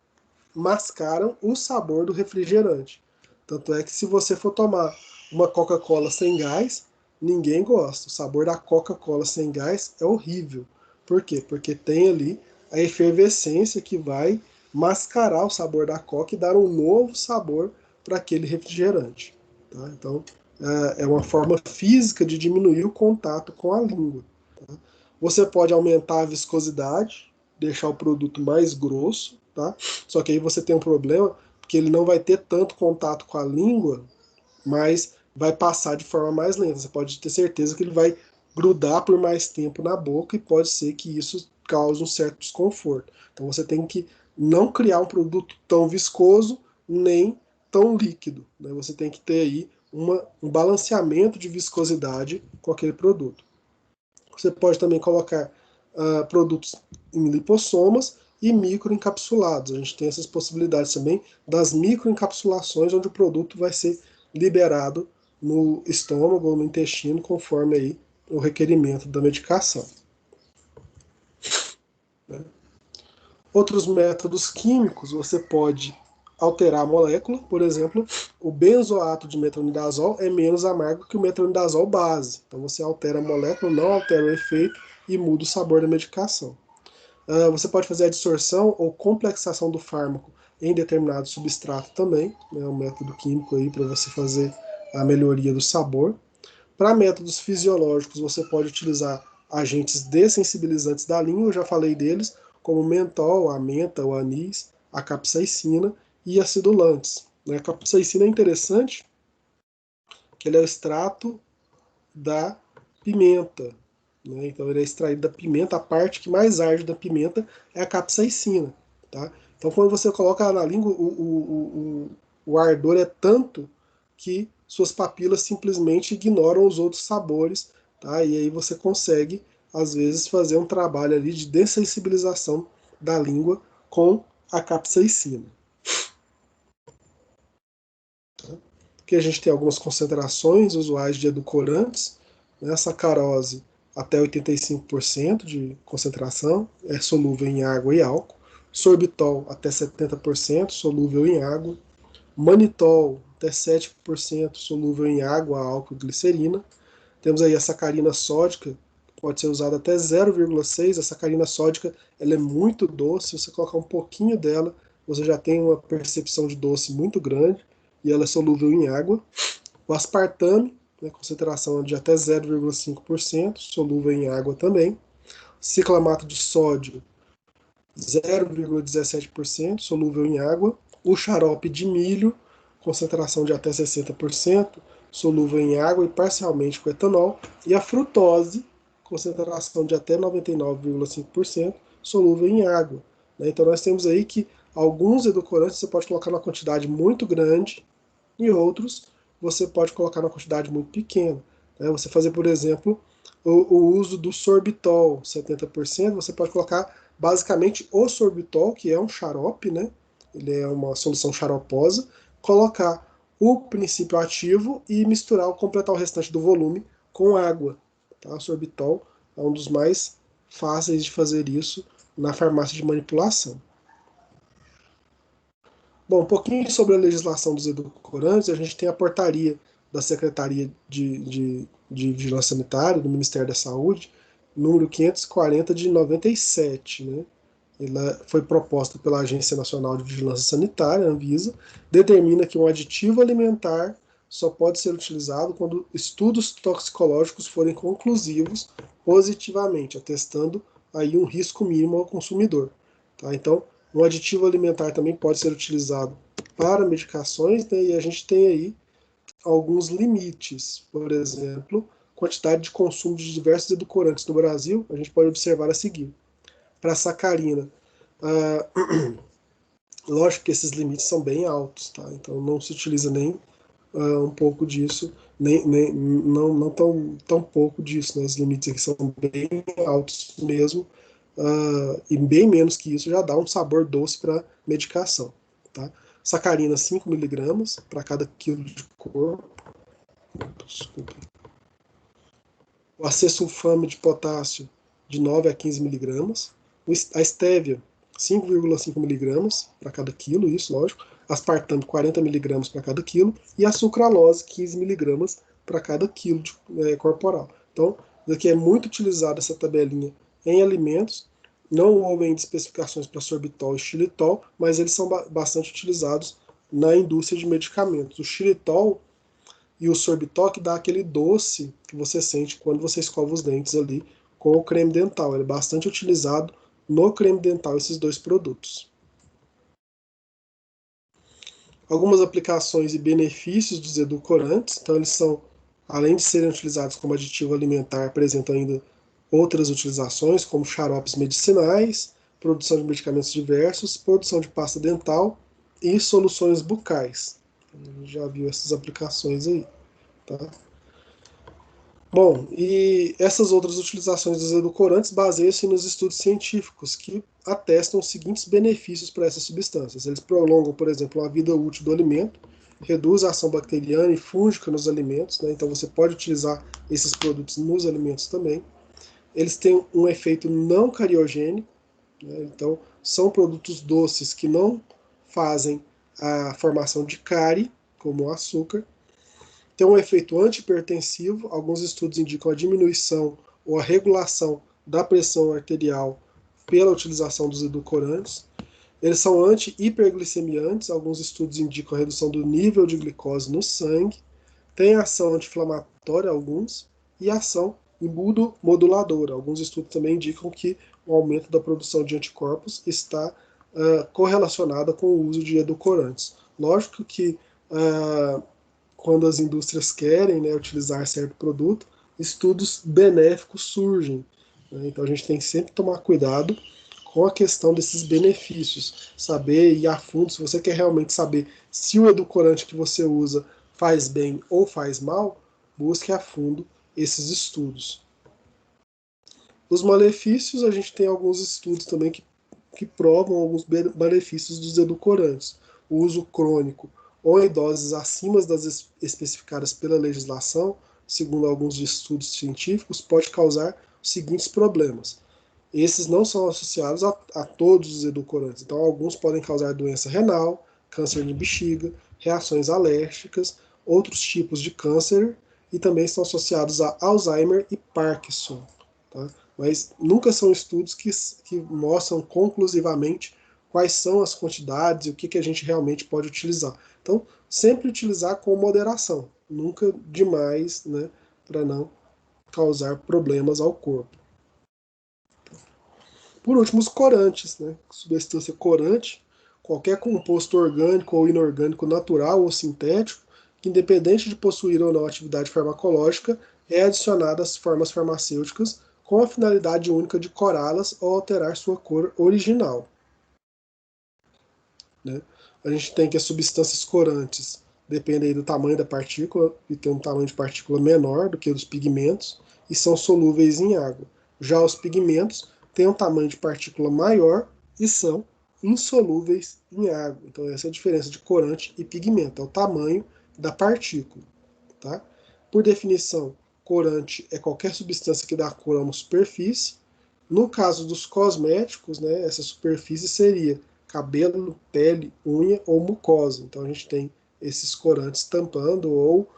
Speaker 1: mascaram o sabor do refrigerante. Tanto é que se você for tomar uma Coca-Cola sem gás, ninguém gosta. O sabor da Coca-Cola sem gás é horrível. Por quê? Porque tem ali a efervescência que vai mascarar o sabor da Coca e dar um novo sabor para aquele refrigerante. Tá? Então, é uma forma física de diminuir o contato com a língua. Tá? Você pode aumentar a viscosidade, deixar o produto mais grosso, tá? Só que aí você tem um problema, porque ele não vai ter tanto contato com a língua, mas vai passar de forma mais lenta. Você pode ter certeza que ele vai grudar por mais tempo na boca e pode ser que isso cause um certo desconforto. Então você tem que não criar um produto tão viscoso nem tão líquido. Né? Você tem que ter aí um balanceamento de viscosidade com aquele produto. Você pode também colocar produtos em lipossomas e microencapsulados. A gente tem essas possibilidades também das microencapsulações, onde o produto vai ser liberado no estômago ou no intestino, conforme aí o requerimento da medicação. Né? Outros métodos químicos, você pode alterar a molécula, por exemplo, o benzoato de metronidazol é menos amargo que o metronidazol base. Então você altera a molécula, não altera o efeito e muda o sabor da medicação. Você pode fazer a dissorção ou complexação do fármaco em determinado substrato também, né, um método químico aí para você fazer a melhoria do sabor. Para métodos fisiológicos, você pode utilizar agentes dessensibilizantes da língua, eu já falei deles, como o mentol, a menta, o anis, a capsaicina e acidulantes. A capsaicina é interessante, que ele é o extrato da pimenta. Né? Então ele é extraído da pimenta, a parte que mais arde da pimenta é a capsaicina. Tá? Então quando você coloca na língua, o ardor é tanto que suas papilas simplesmente ignoram os outros sabores, tá? E aí você consegue, às vezes, fazer um trabalho ali de dessensibilização da língua com a capsaicina. Aqui a gente tem algumas concentrações usuais de edulcorantes, né? Sacarose até 85% de concentração, é solúvel em água e álcool. Sorbitol até 70%, solúvel em água. Manitol até 7% solúvel em água, álcool e glicerina. Temos aí a sacarina sódica, que pode ser usada até 0,6. A sacarina sódica ela é muito doce, se você colocar um pouquinho dela, você já tem uma percepção de doce muito grande e ela é solúvel em água. O aspartame, né, concentração de até 0,5%, solúvel em água também. Ciclamato de sódio, 0,17%, solúvel em água. O xarope de milho, concentração de até 60%, solúvel em água e parcialmente com etanol. E a frutose, concentração de até 99,5%, solúvel em água. Então nós temos aí que alguns edulcorantes você pode colocar numa quantidade muito grande e outros você pode colocar numa quantidade muito pequena. Você fazer, por exemplo, o uso do sorbitol, 70%, você pode colocar basicamente o sorbitol, que é um xarope, né? Ele é uma solução xaroposa, colocar o princípio ativo e misturar, completar o restante do volume com água. Tá? O sorbitol é um dos mais fáceis de fazer isso na farmácia de manipulação. Bom, um pouquinho sobre a legislação dos edulcorantes, a gente tem a portaria da Secretaria de Vigilância Sanitária, do Ministério da Saúde, número 540 de 97, né? Ela foi proposta pela Agência Nacional de Vigilância Sanitária, Anvisa, determina que um aditivo alimentar só pode ser utilizado quando estudos toxicológicos forem conclusivos positivamente, atestando aí um risco mínimo ao consumidor. Tá? Então, um aditivo alimentar também pode ser utilizado para medicações, né, e a gente tem aí alguns limites. Por exemplo, quantidade de consumo de diversos edulcorantes no Brasil, a gente pode observar a seguir. Para a sacarina, lógico que esses limites são bem altos, tá? Então não se utiliza nem um pouco disso, nem não tão pouco disso, né? Os limites aqui são bem altos mesmo, e bem menos que isso já dá um sabor doce para medicação, tá? Sacarina 5 miligramas para cada quilo de corpo. Desculpa. O acesulfame de potássio de 9 a 15 miligramas. A estévia 5,5 miligramas para cada quilo, isso lógico. Aspartame 40 miligramas para cada quilo. E a sucralose 15 miligramas para cada quilo corporal. Então, isso aqui é muito utilizado, essa tabelinha, em alimentos. Não houve ainda especificações para sorbitol e xilitol, mas eles são bastante utilizados na indústria de medicamentos. O xilitol e o sorbitol que dá aquele doce que você sente quando você escova os dentes ali com o creme dental. Ele é bastante utilizado no creme dental, esses dois produtos. Algumas aplicações e benefícios dos edulcorantes, então eles são, além de serem utilizados como aditivo alimentar, apresentam ainda outras utilizações, como xaropes medicinais, produção de medicamentos diversos, produção de pasta dental e soluções bucais. A gente já viu essas aplicações aí, tá? Bom, e essas outras utilizações dos edulcorantes baseiam-se nos estudos científicos que atestam os seguintes benefícios para essas substâncias. Eles prolongam, por exemplo, a vida útil do alimento, reduz a ação bacteriana e fúngica nos alimentos, né? Então você pode utilizar esses produtos nos alimentos também. Eles têm um efeito não cariogênico, né? Então são produtos doces que não fazem a formação de cárie, como o açúcar. Tem um efeito antihipertensivo, alguns estudos indicam a diminuição ou a regulação da pressão arterial pela utilização dos edulcorantes. Eles são anti-hiperglicemiantes, alguns estudos indicam a redução do nível de glicose no sangue. Tem ação anti-inflamatória, alguns, e ação imunomoduladora. Alguns estudos também indicam que o aumento da produção de anticorpos está correlacionada com o uso de edulcorantes. Lógico que quando as indústrias querem, né, utilizar certo produto, estudos benéficos surgem, né? Então a gente tem que sempre tomar cuidado com a questão desses benefícios, saber ir a fundo, se você quer realmente saber se o edulcorante que você usa faz bem ou faz mal, busque a fundo esses estudos. Os malefícios, a gente tem alguns estudos também que provam alguns malefícios dos edulcorantes. O uso crônico ou em doses acima das especificadas pela legislação, segundo alguns estudos científicos, pode causar os seguintes problemas. Esses não são associados a todos os edulcorantes, então alguns podem causar doença renal, câncer de bexiga, reações alérgicas, outros tipos de câncer e também estão associados a Alzheimer e Parkinson. Tá? Mas nunca são estudos que mostram conclusivamente quais são as quantidades e o que a gente realmente pode utilizar. Então, sempre utilizar com moderação, nunca demais, né, para não causar problemas ao corpo. Por último, os corantes, né? Substância corante, qualquer composto orgânico ou inorgânico natural ou sintético, que independente de possuir ou não atividade farmacológica, é adicionado às formas farmacêuticas com a finalidade única de corá-las ou alterar sua cor original. Né? A gente tem que as substâncias corantes dependem do tamanho da partícula e tem um tamanho de partícula menor do que os pigmentos e são solúveis em água. Já os pigmentos têm um tamanho de partícula maior e são insolúveis em água. Então essa é a diferença de corante e pigmento, é o tamanho da partícula. Tá? Por definição, corante é qualquer substância que dá cor a uma superfície. No caso dos cosméticos, né, essa superfície seria cabelo, pele, unha ou mucosa. Então a gente tem esses corantes tampando ou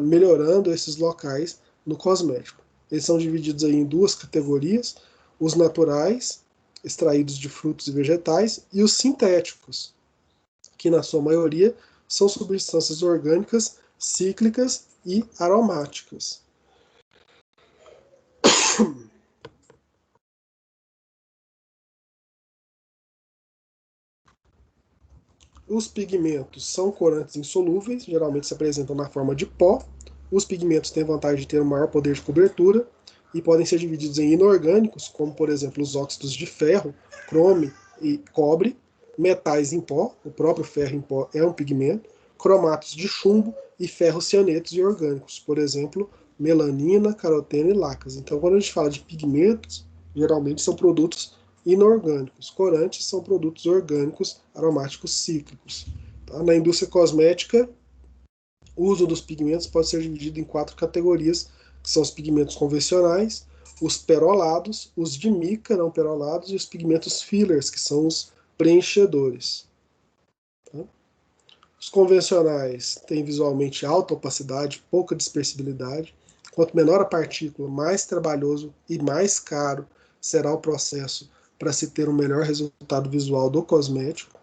Speaker 1: melhorando esses locais no cosmético. Eles são divididos aí em duas categorias: os naturais, extraídos de frutos e vegetais, e os sintéticos, que na sua maioria são substâncias orgânicas, cíclicas e aromáticas. Os pigmentos são corantes insolúveis, geralmente se apresentam na forma de pó. Os pigmentos têm vantagem de ter um maior poder de cobertura e podem ser divididos em inorgânicos, como por exemplo os óxidos de ferro, cromo e cobre, metais em pó, o próprio ferro em pó é um pigmento, cromatos de chumbo e ferrocianetos e orgânicos, por exemplo, melanina, caroteno e lacas. Então, quando a gente fala de pigmentos, geralmente são produtos inorgânicos. Corantes são produtos orgânicos aromáticos cíclicos. Tá? Na indústria cosmética, o uso dos pigmentos pode ser dividido em 4 categorias, que são os pigmentos convencionais, os perolados, os de mica não perolados e os pigmentos fillers, que são os preenchedores. Tá? Os convencionais têm visualmente alta opacidade, pouca dispersibilidade. Quanto menor a partícula, mais trabalhoso e mais caro será o processo para se ter um melhor resultado visual do cosmético.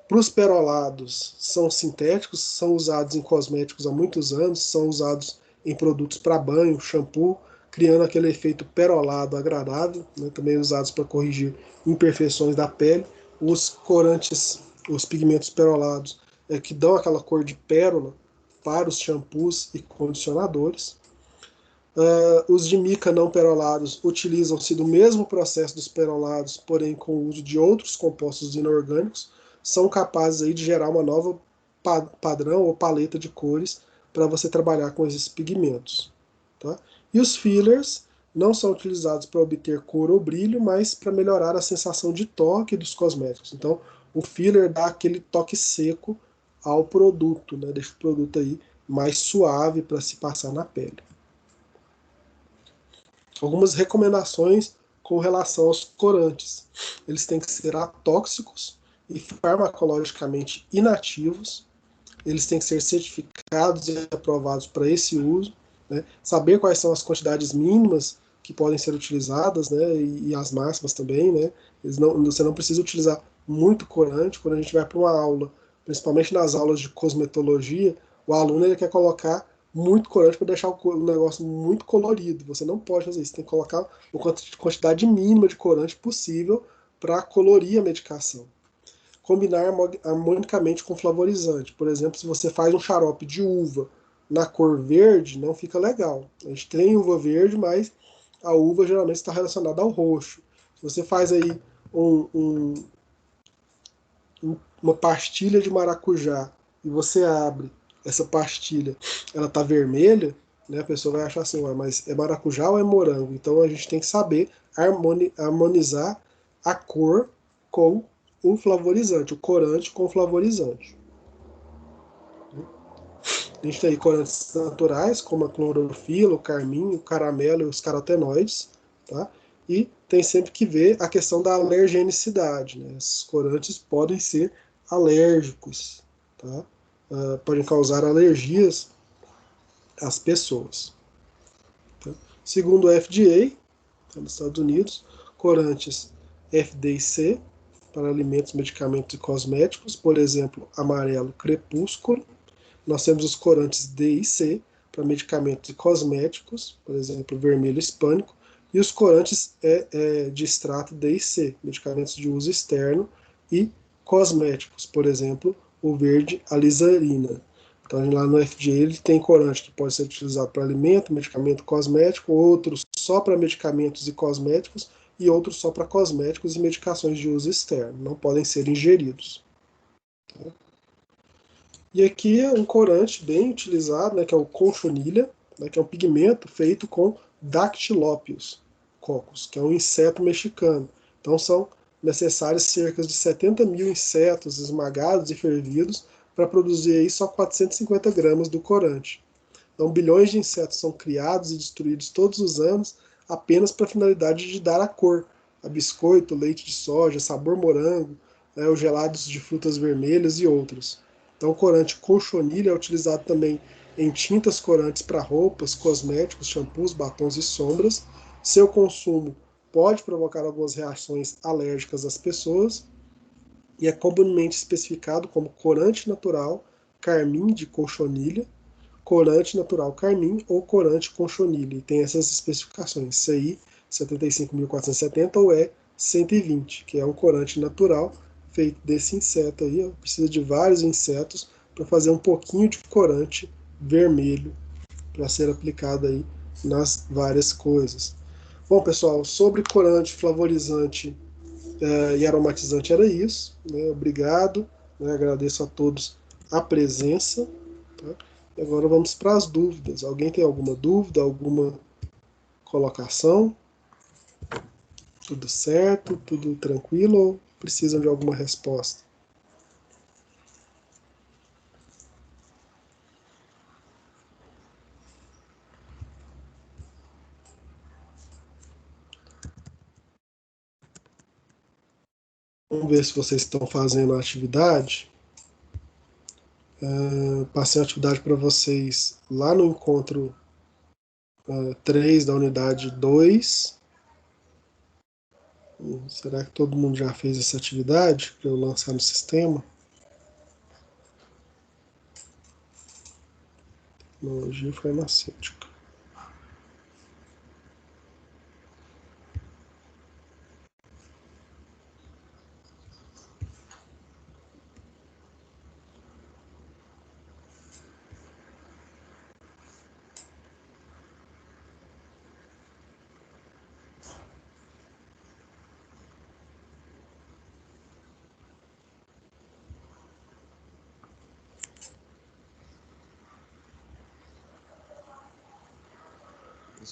Speaker 1: Para os perolados, são sintéticos, são usados em cosméticos há muitos anos, são usados em produtos para banho, shampoo, criando aquele efeito perolado agradável, né, também usados para corrigir imperfeições da pele. Os corantes, os pigmentos perolados, que dão aquela cor de pérola para os shampoos e condicionadores. Os de mica não perolados utilizam-se do mesmo processo dos perolados, porém com o uso de outros compostos inorgânicos, são capazes aí de gerar uma nova padrão ou paleta de cores para você trabalhar com esses pigmentos. Tá? E os fillers não são utilizados para obter cor ou brilho, mas para melhorar a sensação de toque dos cosméticos. Então, o filler dá aquele toque seco ao produto, né? Deixa o produto aí mais suave para se passar na pele. Algumas recomendações com relação aos corantes. Eles têm que ser atóxicos e farmacologicamente inativos. Eles têm que ser certificados e aprovados para esse uso. Né? Saber quais são as quantidades mínimas que podem ser utilizadas, né? E as máximas também. Né? Você não precisa utilizar muito corante. Quando a gente vai para uma aula, principalmente nas aulas de cosmetologia, o aluno ele quer colocar muito corante para deixar o negócio muito colorido. Você não pode fazer isso. Tem que colocar uma quantidade mínima de corante possível para colorir a medicação. Combinar harmonicamente com flavorizante. Por exemplo, se você faz um xarope de uva na cor verde, não fica legal. A gente tem uva verde, mas a uva geralmente está relacionada ao roxo. Se você faz aí uma pastilha de maracujá e você abre essa pastilha, ela tá vermelha, né, a pessoa vai achar assim, mas é maracujá ou é morango? Então a gente tem que saber harmonizar a cor com o flavorizante, o corante com o flavorizante. A gente tem aí corantes naturais, como a clorofila, o carmim, o caramelo e os carotenoides, tá? E tem sempre que ver a questão da alergenicidade, né? Esses corantes podem ser alérgicos, tá? Podem causar alergias às pessoas. Tá? Segundo o FDA, tá, nos Estados Unidos, corantes FDC para alimentos, medicamentos e cosméticos, por exemplo, amarelo crepúsculo. Nós temos os corantes D e C para medicamentos e cosméticos, por exemplo, vermelho hispânico, e os corantes de extrato D e C, medicamentos de uso externo e cosméticos, por exemplo, o verde alizarina. Então, lá no FDA ele tem corante que pode ser utilizado para alimento, medicamento, cosmético, outros só para medicamentos e cosméticos, e outros só para cosméticos e medicações de uso externo. Não podem ser ingeridos. E aqui é um corante bem utilizado, né, que é o conchonilha, né, que é um pigmento feito com Dactylopius coccus, que é um inseto mexicano. Então são necessários cerca de 70 mil insetos esmagados e fervidos para produzir aí só 450 gramas do corante. Então bilhões de insetos são criados e destruídos todos os anos apenas para a finalidade de dar a cor, a biscoito, leite de soja, sabor morango, né, os gelados de frutas vermelhas e outros. Então, o corante cochonilha é utilizado também em tintas corantes para roupas, cosméticos, shampoos, batons e sombras. Seu consumo pode provocar algumas reações alérgicas às pessoas e é comumente especificado como corante natural carmim de cochonilha, corante natural carmim ou corante conchonilha. E tem essas especificações, CI 75.470 ou E120, que é um corante natural feito desse inseto aí. Ó, precisa de vários insetos para fazer um pouquinho de corante vermelho para ser aplicado aí nas várias coisas. Bom, pessoal, sobre corante, flavorizante e aromatizante era isso. Né? Obrigado, né? Agradeço a todos a presença. Tá? E agora vamos para as dúvidas. Alguém tem alguma dúvida, alguma colocação? Tudo certo? Tudo tranquilo ou precisam de alguma resposta? Vamos ver se vocês estão fazendo a atividade. Passei a atividade para vocês lá no encontro 3 da unidade 2. Será que todo mundo já fez essa atividade para eu lançar no sistema? Tecnologia farmacêutica.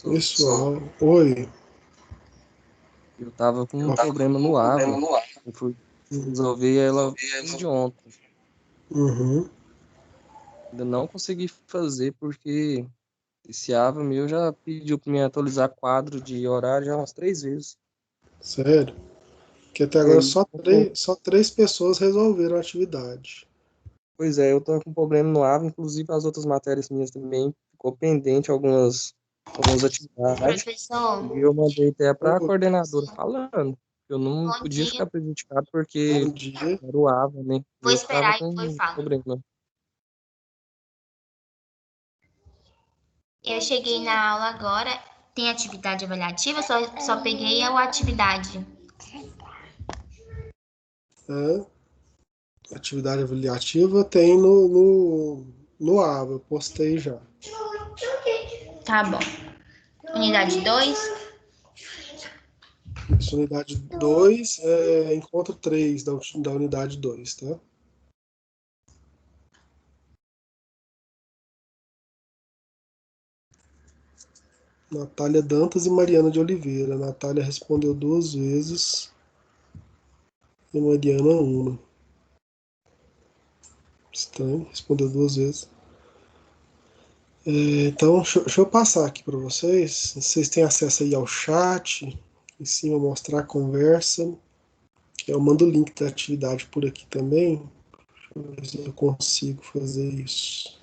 Speaker 2: Professor,
Speaker 1: Pessoal, oi.
Speaker 2: eu tava com um
Speaker 1: Eu
Speaker 2: problema no Ava. Eu fui resolver ela desde ontem.
Speaker 1: Uhum,
Speaker 2: Ainda não consegui fazer porque esse Ava meu já pediu para me atualizar quadro de horário já umas 3 vezes.
Speaker 1: sério. Que até agora
Speaker 2: Foi.
Speaker 1: só três pessoas resolveram a atividade.
Speaker 2: Pois é, eu tô com problema no Ava, inclusive as outras matérias minhas também ficou pendente algumas atividades.
Speaker 3: Professor,
Speaker 2: E eu mandei até para a
Speaker 1: Ô,
Speaker 2: coordenadora falando que eu não
Speaker 3: bom
Speaker 2: podia
Speaker 3: dia.
Speaker 2: ficar prejudicado porque
Speaker 1: bom dia.
Speaker 2: era o Ava, né? E
Speaker 3: Vou
Speaker 2: eu que tava
Speaker 3: esperar e
Speaker 2: com
Speaker 3: depois
Speaker 2: um
Speaker 3: falo.
Speaker 2: problema.
Speaker 3: Eu cheguei na aula agora. Tem atividade avaliativa? Só peguei a atividade.
Speaker 1: Atividade avaliativa tem no AVA, eu postei já.
Speaker 3: Tá bom. Unidade 2.
Speaker 1: Isso, unidade 2 encontro 3 da unidade 2, tá? Natália Dantas e Mariana de Oliveira. A Natália respondeu 2 vezes e Mariana uma. Estranho, respondeu 2 vezes. Então, deixa eu passar aqui para vocês. Vocês têm acesso aí ao chat. Em cima mostrar a conversa. Eu mando o link da atividade por aqui também. Deixa eu ver se eu consigo fazer isso.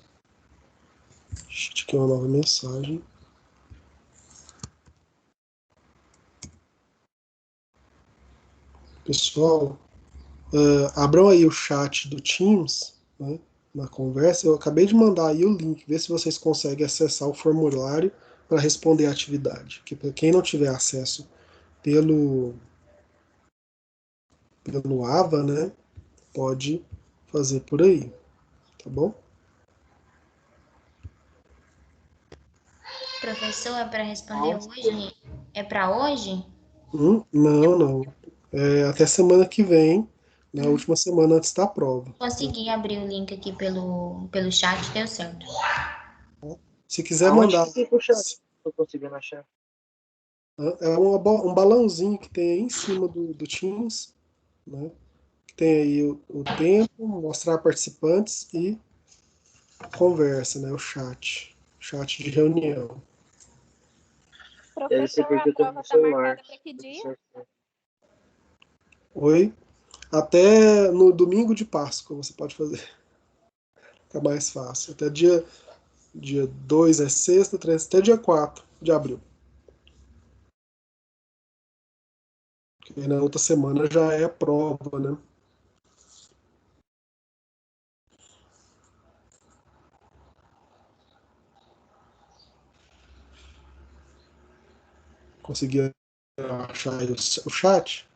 Speaker 1: Deixa eu aqui uma nova mensagem. Pessoal, abram aí o chat do Teams, né, na conversa. Eu acabei de mandar aí o link. Vê se vocês conseguem acessar o formulário para responder a atividade. Que para quem não tiver acesso pelo, pelo AVA, né, pode fazer por aí, tá bom?
Speaker 3: Professor, é para responder hoje? É para hoje?
Speaker 1: Não, não. Até semana que vem, na última semana antes da prova. Né?
Speaker 3: Consegui abrir o link aqui pelo chat, deu certo.
Speaker 1: Se quiser
Speaker 4: Aonde
Speaker 1: mandar,
Speaker 4: que fica o chat? Tô conseguindo achar.
Speaker 1: é um balãozinho que tem aí em cima do Teams, né? Que tem aí o tempo, mostrar participantes e conversa, né? O chat de reunião.
Speaker 4: Deve ser
Speaker 5: Professor, a
Speaker 4: porque eu tô
Speaker 5: prova
Speaker 4: no
Speaker 5: está
Speaker 4: celular.
Speaker 5: marcada para que dia?
Speaker 1: Oi? Até no domingo de Páscoa você pode fazer. Fica mais fácil. Até dia 2 é sexta, 3, até dia 4 de abril. Porque na outra semana já é a prova, né? Consegui achar aí o chat.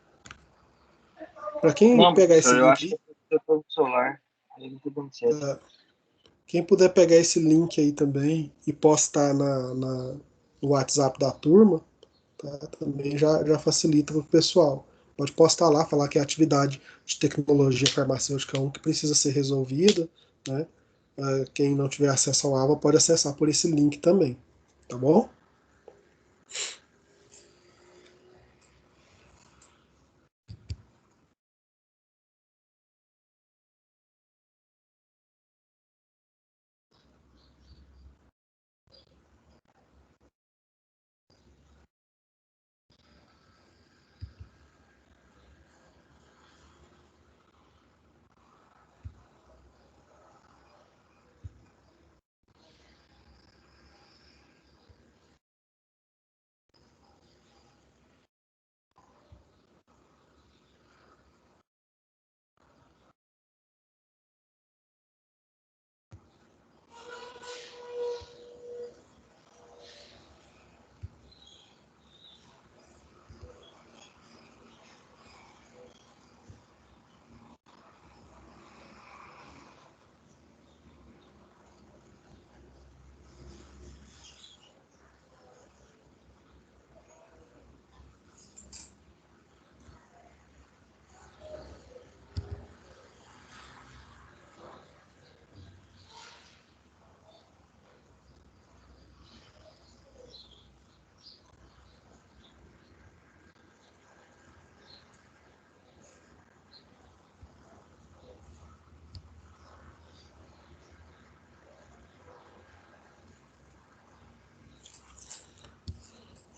Speaker 1: Para quem
Speaker 4: Não,
Speaker 1: pegar esse
Speaker 4: professor, eu
Speaker 1: link
Speaker 4: acho que
Speaker 1: aí,
Speaker 4: eu tô no celular. Aí não tá dando certo.
Speaker 1: quem puder pegar esse link aí também e postar no WhatsApp da turma, tá? Também já facilita para o pessoal. Pode postar lá, falar que é atividade de tecnologia farmacêutica 1 que precisa ser resolvida, né? Quem não tiver acesso ao AVA pode acessar por esse link também, tá bom?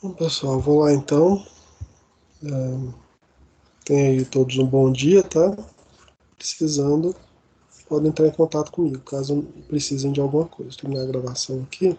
Speaker 1: Bom, pessoal, vou lá então. Tenha aí todos um bom dia, tá? Precisando, podem entrar em contato comigo, caso precisem de alguma coisa. Terminar a gravação aqui.